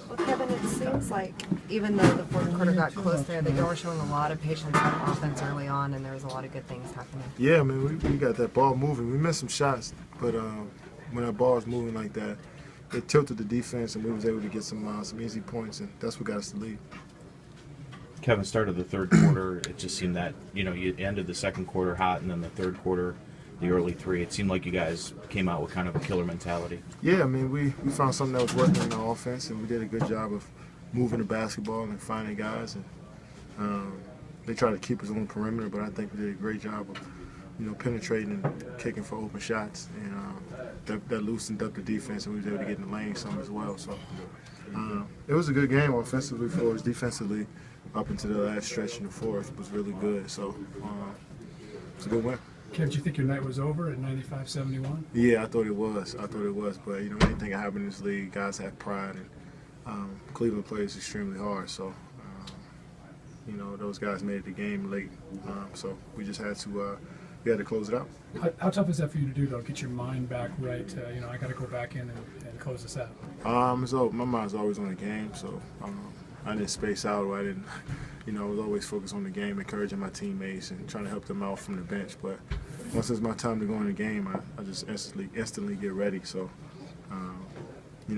Well, Kevin, it seems like even though the fourth quarter got close there, that you were showing a lot of patience on offense early on, and there was a lot of good things happening. Yeah, man, we got that ball moving. We missed some shots, but when that ball was moving like that, it tilted the defense, and we was able to get some easy points, and that's what got us the lead. Kevin, started the third quarter. It just seemed that you ended the second quarter hot, and then the third quarter, the early three. It seemed like you guys came out with kind of a killer mentality. Yeah, I mean, we found something that was working in our offense, and we did a good job of moving the basketball and finding guys. And they tried to keep us on the perimeter, but I think we did a great job of penetrating and kicking for open shots, and that loosened up the defense, and we was able to get in the lane some as well. So it was a good game offensively for us. Defensively, up into the last stretch in the fourth was really good. So it's a good win. Kev, do you think your night was over at 95-71? Yeah, I thought it was. But anything can happen in this league. Guys have pride, and Cleveland plays extremely hard. So those guys made it the game late. So we just had to close it out. How tough is that for you to do, though? Get your mind back right. I got to go back in and close this out. So my mind's always on the game. So I didn't space out, or I didn't. I was always focused on the game, encouraging my teammates and trying to help them out from the bench. But once it's my time to go in the game, I just instantly get ready. So,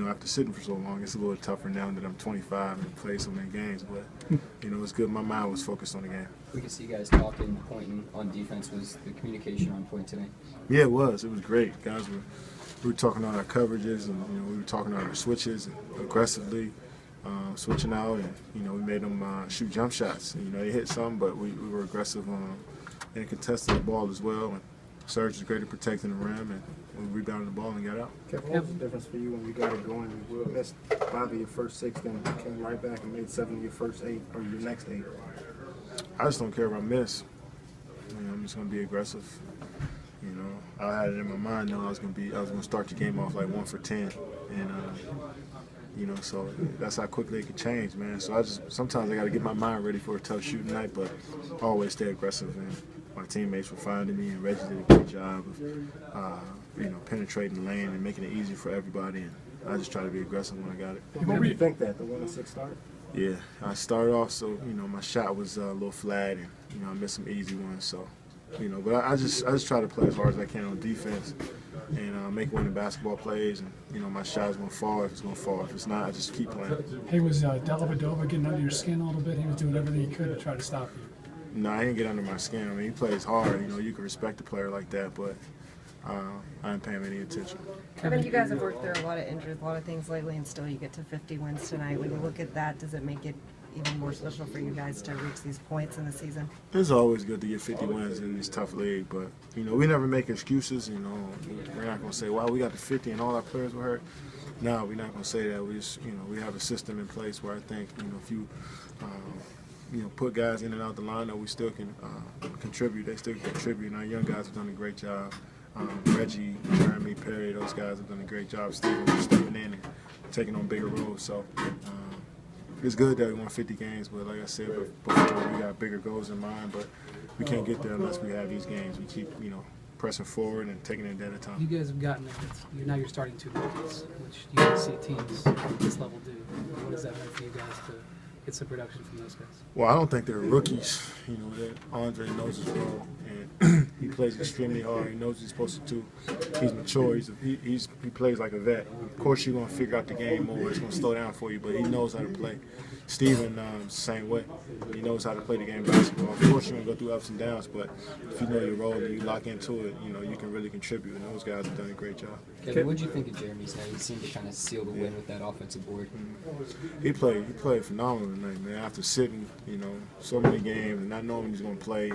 after sitting for so long, it's a little tougher now that I'm 25 and play so many games. But, it's good. My mind was focused on the game. We could see you guys talking, pointing on defense. Was the communication on point today? Yeah, it was. It was great. Guys we were talking on our coverages, and, we were talking on our switches and aggressively. Switching out, and we made them shoot jump shots. They hit some, but we were aggressive and contested the ball as well. And Serge was great at protecting the rim, and we rebounded the ball and got out. Kevin, what was the difference for you when you got it going? You missed 5 of your first 6, then came right back and made 7 of your first 8, or your next 8. I just don't care if I miss. I'm just going to be aggressive. I had it in my mind knowing I was going to start the game off like 1 for 10, and. So that's how quickly it could change, man. So sometimes I got to get my mind ready for a tough shooting night, but always stay aggressive. And my teammates were finding me, and Reggie did a great job of, penetrating the lane and making it easy for everybody. And I just try to be aggressive when I got it. What do you think that the 1-6 start? Yeah, I started off so my shot was a little flat, and I missed some easy ones. So. But I just try to play as hard as I can on defense and make winning basketball plays. And, my shot's going to fall if it's going to fall. If it's not, I just keep playing. Hey, was Dellavedova getting under your skin a little bit? He was doing everything he could to try to stop you. No, I didn't get under my skin. I mean, he plays hard. You can respect a player like that, but I didn't pay him any attention. Kevin, you guys have worked through a lot of injuries, a lot of things lately, and still you get to 50 wins tonight. When you look at that, does it make it even more special for you guys to reach these points in the season? It's always good to get 50 wins in this tough league, but we never make excuses. We're not going to say, "Wow, we got to 50 and all our players were hurt." No, we're not going to say that. We just, we have a system in place where I think, if you, put guys in and out the lineup, we still can contribute. They still can contribute. And our young guys have done a great job. Reggie, Jeremy, Perry, those guys have done a great job. Steven stepping in and taking on bigger roles. So. It's good that we won 50 games, but like I said before, we got bigger goals in mind, but we can't get there unless we have these games. We keep, pressing forward and taking it at a time. You guys have gotten it. Now you're starting 2 rookies, which you don't see teams at this level do. What does that mean for you guys to get some production from those guys? Well, I don't think they're rookies. That Andre knows his role, and he plays extremely hard. He knows what he's supposed to do. He's mature. He plays like a vet. Of course, you're going to figure out the game more. It's going to slow down for you, but he knows how to play. Steven, same way. He knows how to play the game of basketball. Of course, you're going to go through ups and downs, but if you know your role and you lock into it, you can really contribute, and those guys have done a great job. Kevin, what did you think of Jeremy's night? He seemed to kind of seal the win with that offensive board. He played phenomenal tonight, man. After sitting, so many games and not knowing he's going to play,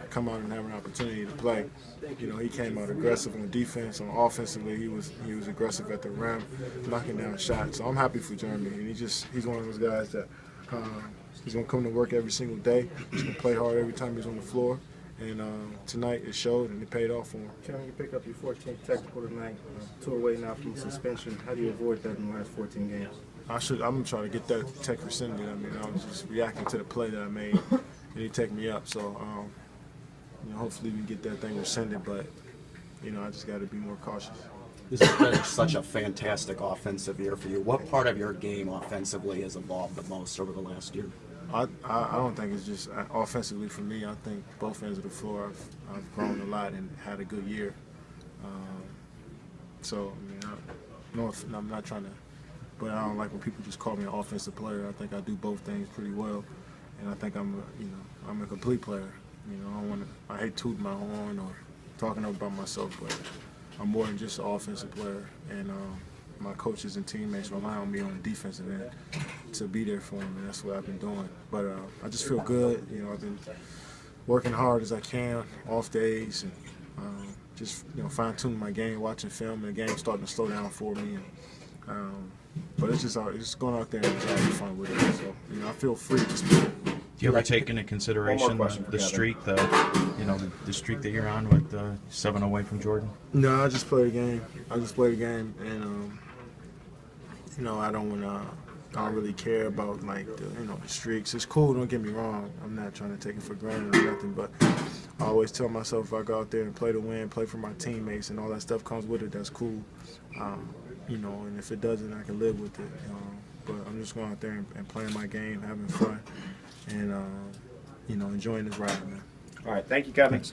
come out and have an opportunity to play. He came out aggressive on defense. On offensively, he was aggressive at the rim, knocking down shots. So I'm happy for Jeremy, and he's one of those guys that he's going to come to work every single day. He's going to play hard every time he's on the floor. And tonight it showed, and it paid off for him. Kevin, you picked up your 14th technical tonight, 2 away now from suspension. How do you avoid that in the last 14 games? I'm going to try to get that tech rescinded. I mean, I was just reacting to the play that I made, and he teched me up. So, hopefully we can get that thing rescinded, but, I just got to be more cautious. This has been such a fantastic offensive year for you. What part of your game offensively has evolved the most over the last year? I don't think it's just offensively for me. I think both ends of the floor I've grown a lot and had a good year. So I mean, I'm not trying to, but I don't like when people just call me an offensive player. I think I do both things pretty well, and I think I'm a complete player. I hate tooting my horn or talking about myself, but I'm more than just an offensive player, and my coaches and teammates rely on me on the defensive end to be there for them, and that's what I've been doing. But I just feel good. I've been working hard as I can, off days, and just fine-tuning my game, watching film, and the game's starting to slow down for me. But it's just going out there and having fun with it. So I feel free to speak. Do you ever take into consideration the streak, the streak that you're on with 7 away from Jordan? No, I just play the game. And I don't really care about the streaks. It's cool. Don't get me wrong. I'm not trying to take it for granted or nothing, but I always tell myself if I go out there and play to win, play for my teammates, and all that stuff comes with it, that's cool. And if it doesn't, I can live with it. But I'm just going out there and playing my game, having fun, and enjoying this ride, man. All right, thank you, Kevin. Thanks.